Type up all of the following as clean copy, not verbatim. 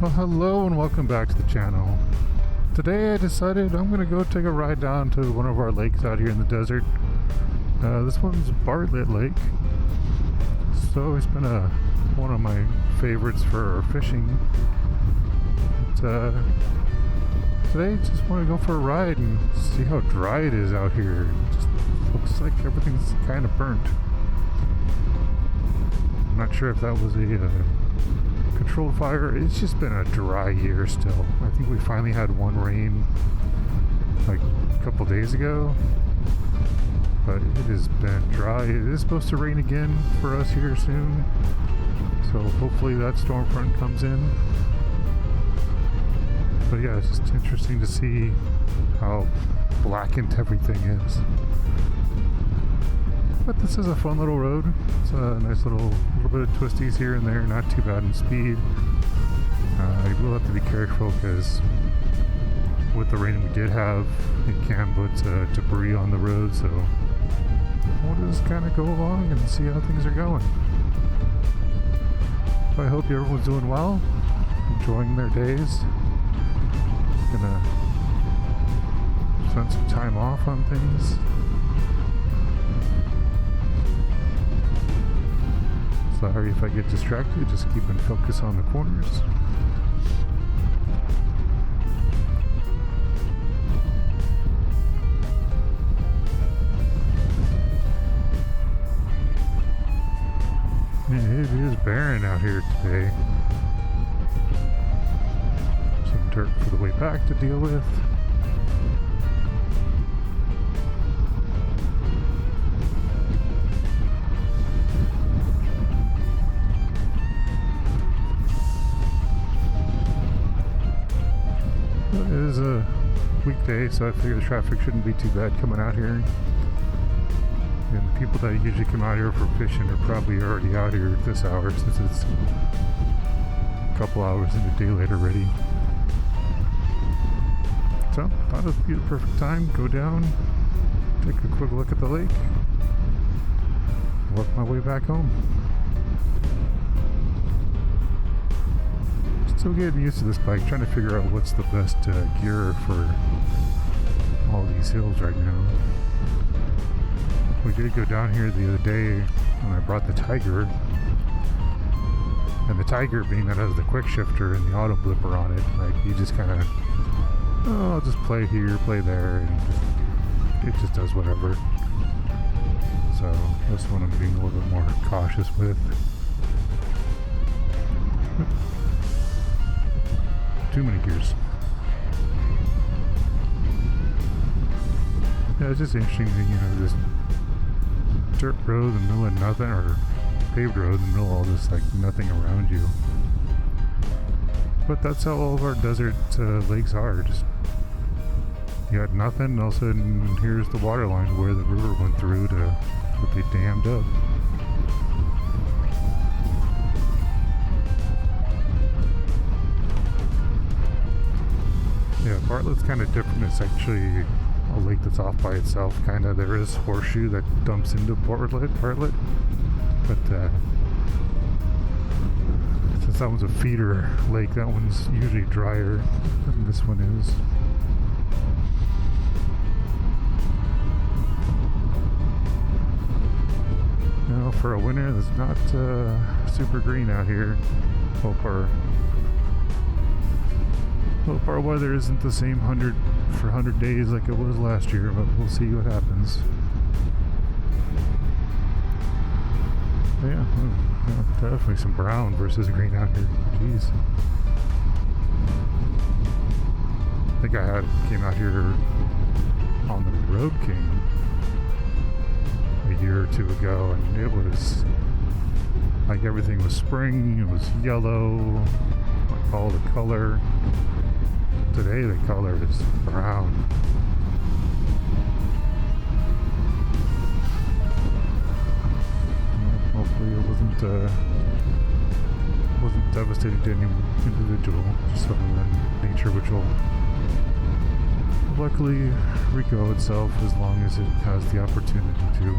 Well, hello and welcome back to the channel. Today I decided I'm going to go take a ride down to one of our lakes out here in the desert. This one's Bartlett Lake. It's always been one of my favorites for fishing. But, today I just want to go for a ride and see how dry it is out here. It just looks like everything's kind of burnt. I'm not sure if that was a controlled fire. It's just been a dry year still. I think we finally had one rain like a couple days ago, but it has been dry. It is supposed to rain again for us here soon, so hopefully that storm front comes in. But yeah, it's just interesting to see how blackened everything is. But this is a fun little road. It's a nice little bit of twisties here and there, not too bad in speed. You will have to be careful because with the rain we did have, it can put debris on the road, so we'll just kind of go along and see how things are going. So I hope everyone's doing well, enjoying their days. Gonna spend some time off on things. Sorry if I get distracted, just keeping focus on the corners. It is barren out here today. Some dirt for the way back to deal with. It is a weekday, so I figure the traffic shouldn't be too bad coming out here. And the people that usually come out here for fishing are probably already out here at this hour, since it's a couple hours in the daylight already. So, thought it would be the perfect time. Go down, take a quick look at the lake, work my way back home. Still getting used to this bike, trying to figure out what's the best gear for all these hills right now. We did go down here the other day when I brought the Tiger, and the Tiger, being that it has the quick shifter and the auto blipper on it, like you just kind of, I'll just play here, play there, and it just does whatever. So this one I'm being a little bit more cautious with. Too many gears. Yeah, it's just interesting that, this dirt road in the middle of nothing, or paved road in the middle of all this, like nothing around you. But that's how all of our desert lakes are. Just you got nothing, and all of a sudden here's the water line where the river went through to what they dammed up. Yeah, Bartlett's kind of different. It's actually a lake that's off by itself, kind of. There is Horseshoe that dumps into Bartlett, but since that one's a feeder lake, that one's usually drier than this one is. Now, for a winter that's not super green out here. Hope our weather isn't the same 100 days like it was last year, but we'll see what happens. But yeah, definitely some brown versus green out here. Jeez. I think I came out here on the Road King a year or two ago, and it was like everything was spring. It was yellow, like all the color. Today the color is brown. Well, hopefully it wasn't devastating to any individual, just something in nature which will luckily regrow itself as long as it has the opportunity to.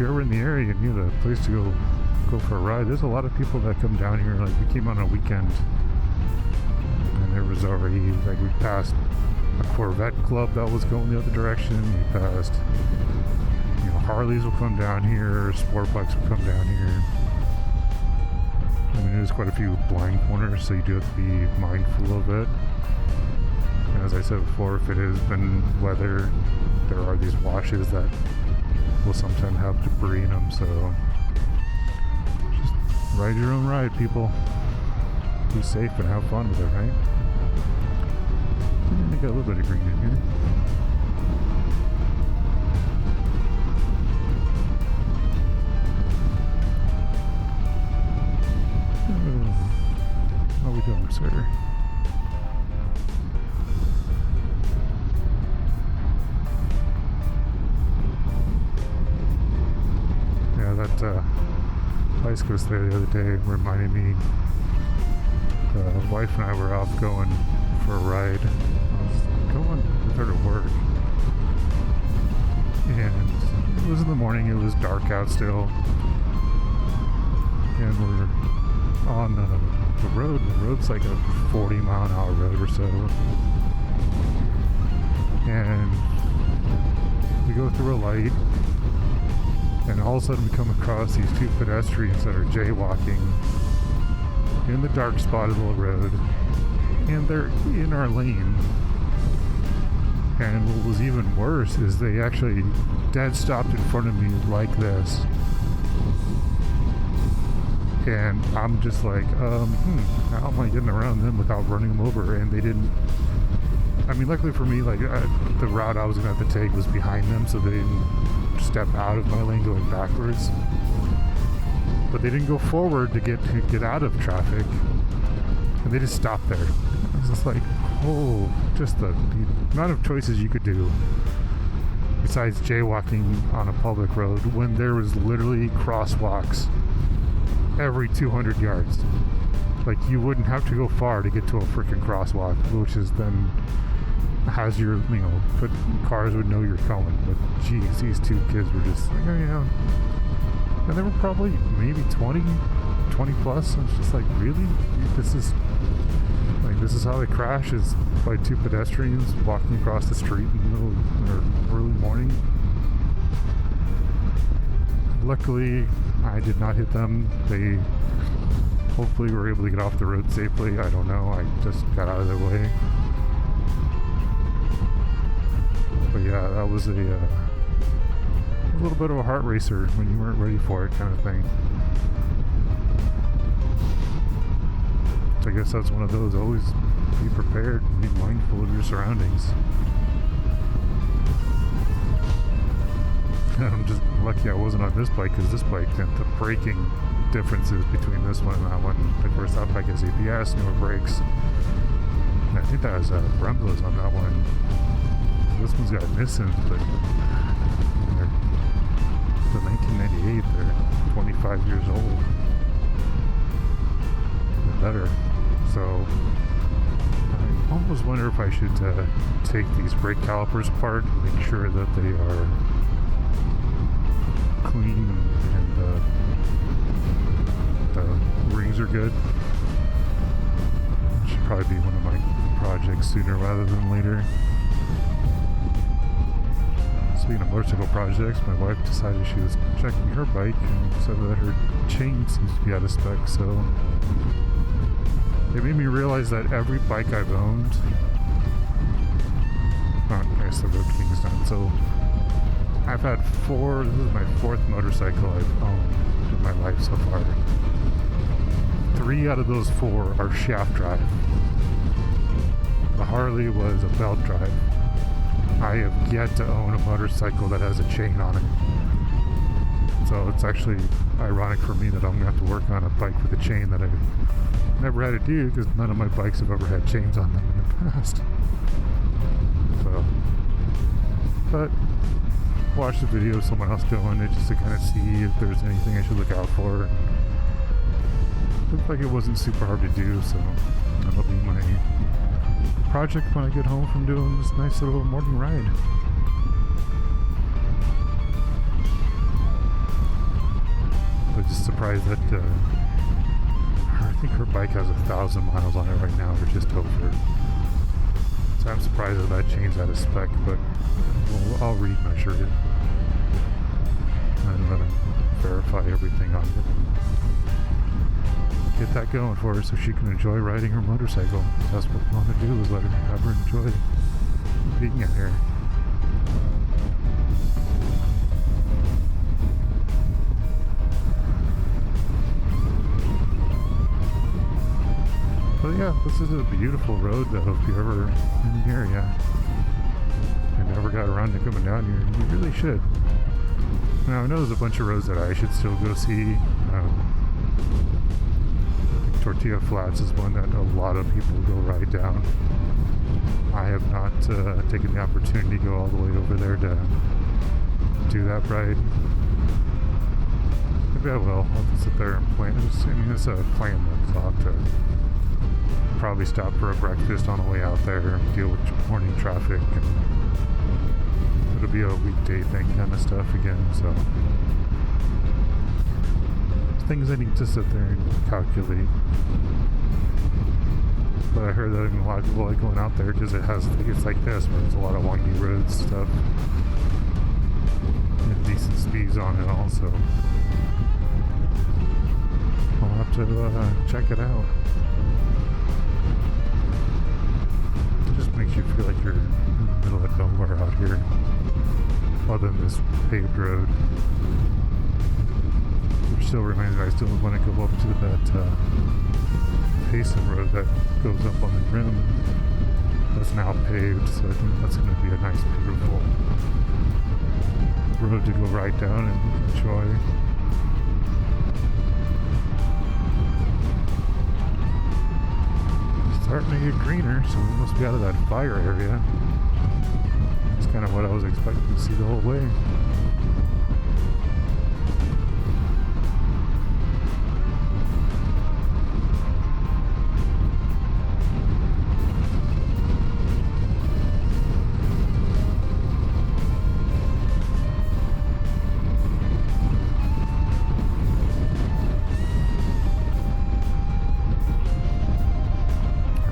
you're ever in the area and you need a place to go for a ride, there's a lot of people that come down here. Like, we came on a weekend, and there was already, like, we passed a Corvette club that was going the other direction. We passed, you know, Harleys will come down here, sport bikes will come down here. I mean, there's quite a few blind corners, so you do have to be mindful of it. And as I said before, if it has been weather, there are these washes that will sometimes have debris in them, so just ride your own ride, people. Be safe and have fun with it, right? I got a little bit of green in here. How are we doing, sir? Yeah, that bicyclist there the other day reminded me. The wife and I were off going for a ride. I was going with her to work, and it was in the morning. It was dark out still, and we're on the road. The road's like a 40-mile-an-hour road or so, and we go through a light, and all of a sudden we come across these two pedestrians that are jaywalking in the dark spot of the road, and they're in our lane. And what was even worse is they actually dead stopped in front of me like this, and I'm just like, how am I getting around them without running them over? And they didn't. I mean, luckily for me, like, the route I was gonna have to take was behind them, so they didn't step out of my lane going backwards. But they didn't go forward to get out of traffic, and they just stopped there. I was just like, oh, just the amount of choices you could do besides jaywalking on a public road when there was literally crosswalks every 200 yards. Like, you wouldn't have to go far to get to a freaking crosswalk, which is then has your, you know, but cars would know you're coming. But geez, these two kids were just like, oh yeah. And they were probably maybe 20 plus. And it's just like, really? This is how they crash, is by two pedestrians walking across the street in the middle or early morning. Luckily, I did not hit them. They hopefully were able to get off the road safely. I don't know. I just got out of their way. But yeah, that was a little bit of a heart racer when you weren't ready for it, kind of thing. So I guess that's one of those. Always be prepared and be mindful of your surroundings. And I'm just lucky I wasn't on this bike, because this bike, the braking differences between this one and that one. Of course, that bike has ABS, newer brakes. And I think that has Bremblos on that one. This one's got Nissans, but they're 1998. They're 25 years old. They're better. So I almost wonder if I should take these brake calipers apart and make sure that they are clean and the rings are good. It should probably be one of my projects sooner rather than later. Speaking of motorcycle projects, my wife decided she was checking her bike and said that her chain seems to be out of spec, so it made me realize that every bike I've owned, I guess the Road King's done, so I've had this is my fourth motorcycle I've owned in my life so far. 3 out of those 4 are shaft drive. The Harley was a belt drive. I have yet to own a motorcycle that has a chain on it. So it's actually ironic for me that I'm going to have to work on a bike with a chain that I've never had to do, because none of my bikes have ever had chains on them in the past. So, but watch the video of someone else doing it just to kind of see if there's anything I should look out for. It looked like it wasn't super hard to do, so that'll be my project when I get home from doing this nice little morning ride. just surprised that I think her bike has 1,000 miles on it right now, or just over. So I'm surprised that changed out of spec, but I'll remeasure it and verify everything on it. Get that going for her so she can enjoy riding her motorcycle. That's what we want to do, is have her enjoy being out here. But yeah, this is a beautiful road though, if you're ever in the area and never got around to coming down here, you really should. Now I know there's a bunch of roads that I should still go see. Tortilla Flats is one that a lot of people go ride down. I have not taken the opportunity to go all the way over there to do that ride. Maybe I will. I'll just sit there and plan. It's a planned thought to probably stop for a breakfast on the way out there and deal with morning traffic, and it'll be a weekday thing kind of stuff again, so things I need to sit there and calculate. But I heard that a lot of people like going out there because it's like this, where there's a lot of windy roads stuff and decent speeds on it also. I'll have to check it out. It just makes you feel like you're in the middle of nowhere out here, other than this paved road. Which still reminds me, I still want to go up to that Payson road that goes up on the rim. That's now paved, so I think that's going to be a nice, beautiful road to go right down and enjoy. Starting to get greener, so we must be out of that fire area. That's kind of what I was expecting to see the whole way.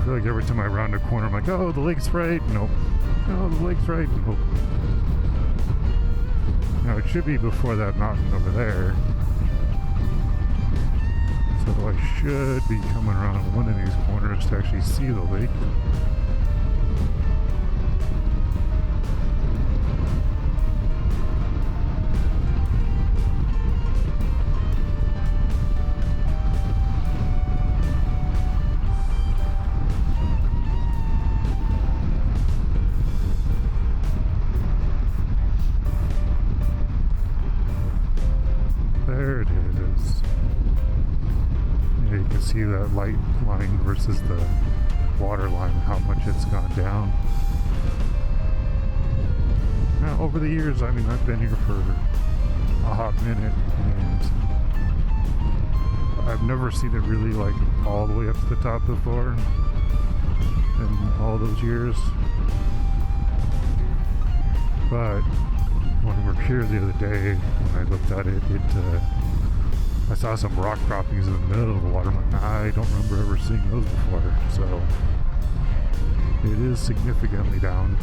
Like every time I round a corner, I'm like, oh, the lake's right. Nope. Oh, the lake's right. Nope. Now, it should be before that mountain over there. So I should be coming around one of these corners to actually see the lake. There it is. Yeah, you can see that light line versus the water line, how much it's gone down. Now, over the years, I mean, I've been here for a hot minute, and I've never seen it really like all the way up to the top before in all those years. But when we were here the other day, when I looked at it, I saw some rock croppings in the middle of the water. I'm like, I don't remember ever seeing those before. So it is significantly down.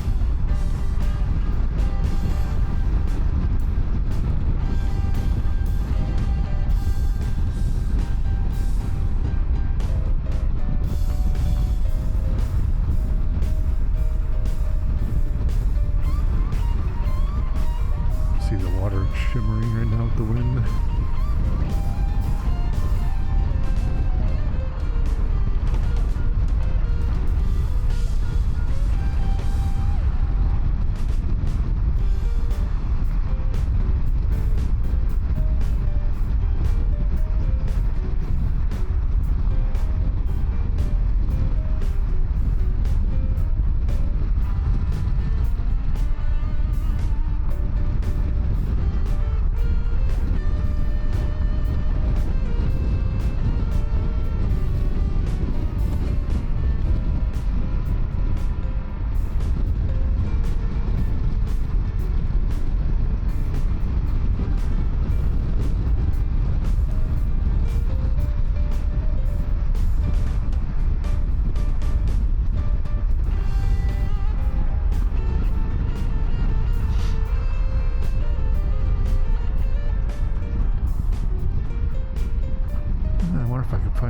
See the water shimmering right now with the wind.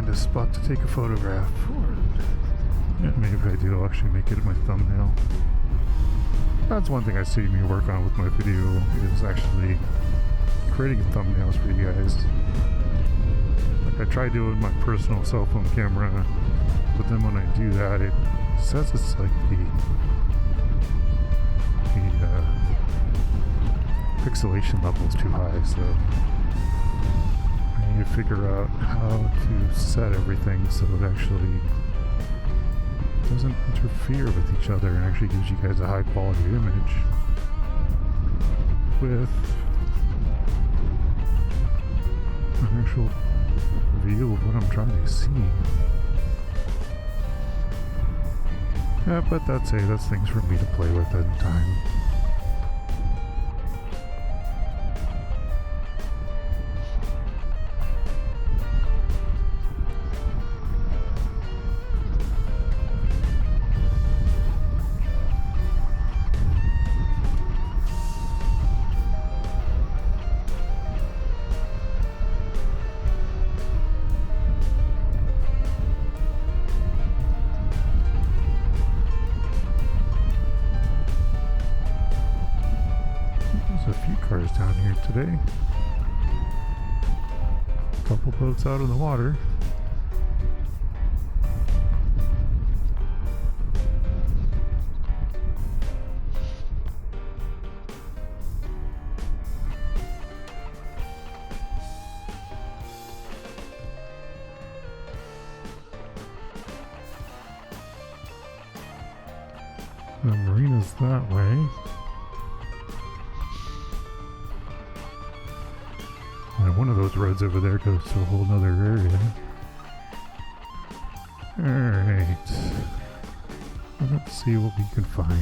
this spot to take a photograph. Yeah, maybe if I do, I'll actually make it my thumbnail. That's one thing I see me work on with my video, is actually creating thumbnails for you guys. Like I try doing my personal cell phone camera, but then when I do that, it says it's like the pixelation level is too high, so I need to figure out how to set everything so it actually doesn't interfere with each other and actually gives you guys a high quality image with an actual view of what I'm trying to see. Yeah, but that's things for me to play with in time. Cars down here today. A couple boats out in the water. The marina's that way. And one of those roads over there goes to a whole nother area. Alright. Let's see what we can find.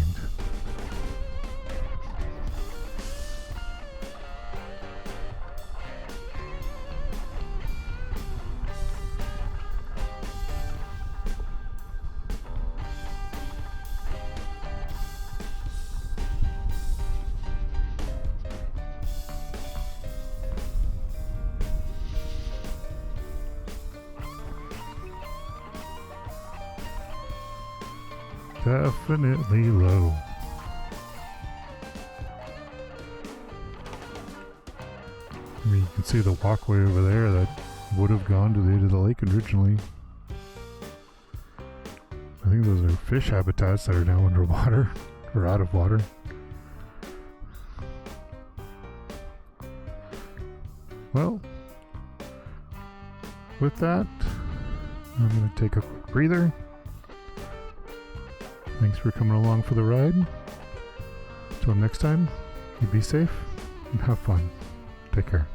Definitely low. I mean, you can see the walkway over there that would have gone to the edge of the lake originally. I think those are fish habitats that are now underwater, or out of water. Well, with that, I'm going to take a quick breather. Thanks for coming along for the ride. Until next time, you be safe and have fun. Take care.